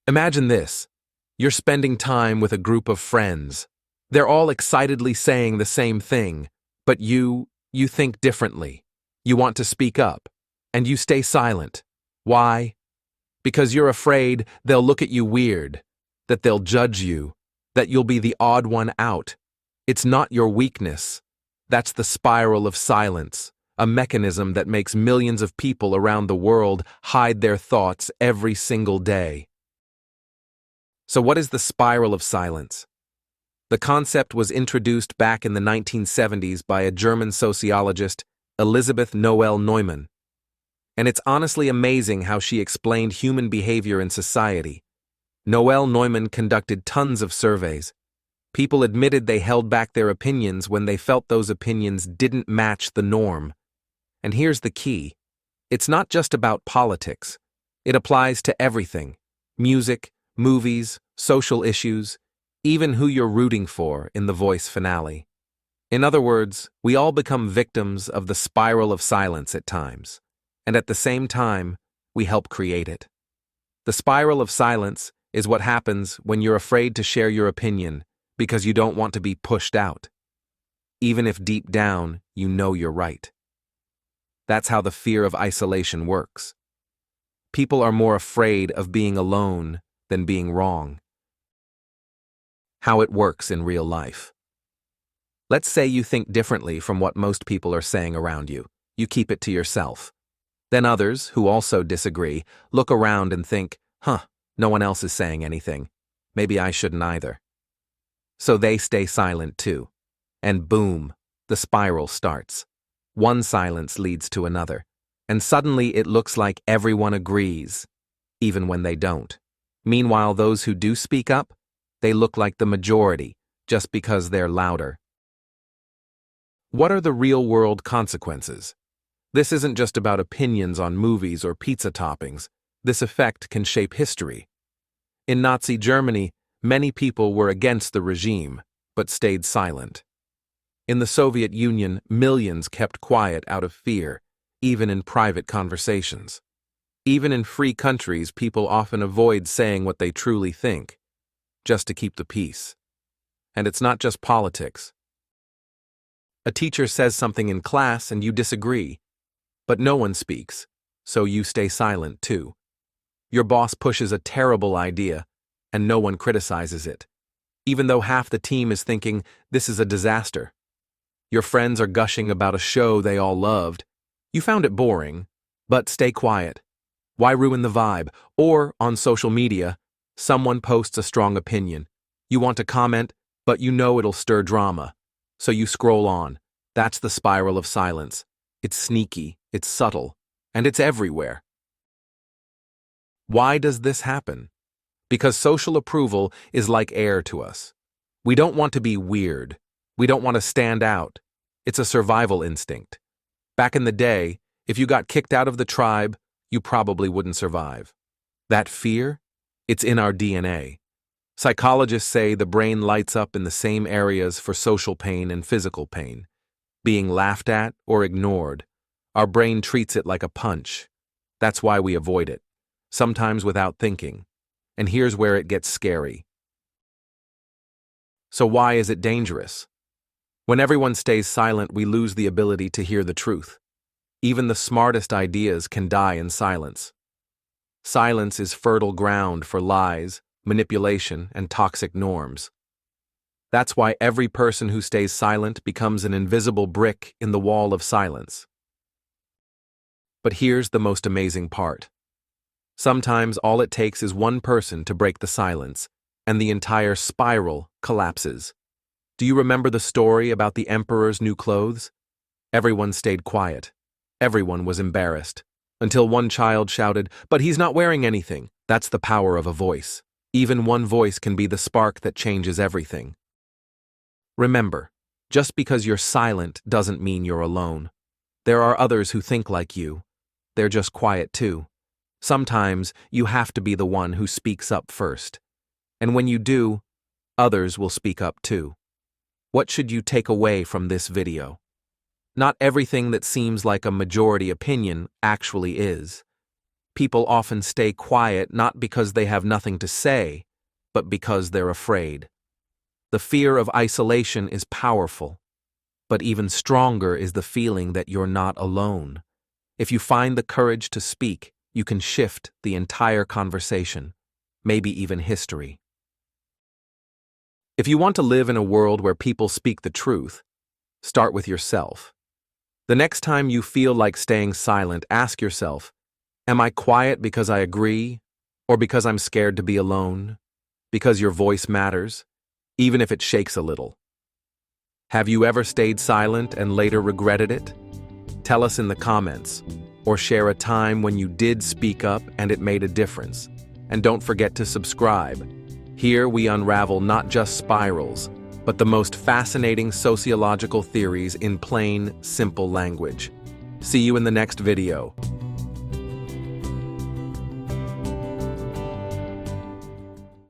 Imagine this. You're spending time with a group of friends. They're all excitedly saying the same thing, but you think differently. You want to speak up, and you stay silent. Why? Because you're afraid they'll look at you weird, that they'll judge you, that you'll be the odd one out. It's not your weakness. That's the spiral of silence, a mechanism that makes millions of people around the world hide their thoughts every single day. So what is the spiral of silence? The concept was introduced back in the 1970s by a German sociologist, Elisabeth Noelle-Neumann. And it's honestly amazing how she explained human behavior in society. Noelle-Neumann conducted tons of surveys. People admitted they held back their opinions when they felt those opinions didn't match the norm. And here's the key. It's not just about politics. It applies to everything: music, movies, social issues, even who you're rooting for in The Voice finale. In other words, we all become victims of the spiral of silence at times, and at the same time, we help create it. The spiral of silence is what happens when you're afraid to share your opinion because you don't want to be pushed out, even if deep down you know you're right. That's how the fear of isolation works. People are more afraid of being alone than being wrong. How it works in real life. Let's say you think differently from what most people are saying around you. You keep it to yourself. Then others, who also disagree, look around and think, no one else is saying anything. Maybe I shouldn't either. So they stay silent too. And boom, the spiral starts. One silence leads to another. And suddenly it looks like everyone agrees, even when they don't. Meanwhile, those who do speak up, they look like the majority, just because they're louder. What are the real-world consequences? This isn't just about opinions on movies or pizza toppings. This effect can shape history. In Nazi Germany, many people were against the regime, but stayed silent. In the Soviet Union, millions kept quiet out of fear, even in private conversations. Even in free countries, people often avoid saying what they truly think, just to keep the peace. And it's not just politics. A teacher says something in class and you disagree, but no one speaks, so you stay silent too. Your boss pushes a terrible idea, and no one criticizes it, even though half the team is thinking this is a disaster. Your friends are gushing about a show they all loved. You found it boring, but stay quiet. Why ruin the vibe? Or, on social media, someone posts a strong opinion. You want to comment, but you know it'll stir drama. So you scroll on. That's the spiral of silence. It's sneaky, it's subtle, and it's everywhere. Why does this happen? Because social approval is like air to us. We don't want to be weird. We don't want to stand out. It's a survival instinct. Back in the day, if you got kicked out of the tribe, you probably wouldn't survive. That fear? It's in our DNA. Psychologists say the brain lights up in the same areas for social pain and physical pain. Being laughed at or ignored, our brain treats it like a punch. That's why we avoid it, sometimes without thinking. And here's where it gets scary. So why is it dangerous? When everyone stays silent, we lose the ability to hear the truth. Even the smartest ideas can die in silence. Silence is fertile ground for lies, manipulation, and toxic norms. That's why every person who stays silent becomes an invisible brick in the wall of silence. But here's the most amazing part. Sometimes all it takes is one person to break the silence, and the entire spiral collapses. Do you remember the story about the emperor's new clothes? Everyone stayed quiet. Everyone was embarrassed, until one child shouted, "But he's not wearing anything." That's the power of a voice. Even one voice can be the spark that changes everything. Remember, just because you're silent doesn't mean you're alone. There are others who think like you. They're just quiet too. Sometimes you have to be the one who speaks up first. And when you do, others will speak up too. What should you take away from this video? Not everything that seems like a majority opinion actually is. People often stay quiet not because they have nothing to say, but because they're afraid. The fear of isolation is powerful, but even stronger is the feeling that you're not alone. If you find the courage to speak, you can shift the entire conversation, maybe even history. If you want to live in a world where people speak the truth, start with yourself. The next time you feel like staying silent, ask yourself, am I quiet because I agree, or because I'm scared to be alone? Because your voice matters, even if it shakes a little. Have you ever stayed silent and later regretted it? Tell us in the comments, or share a time when you did speak up and it made a difference. And don't forget to subscribe. Here we unravel not just spirals, but the most fascinating sociological theories in plain, simple language. See you in the next video.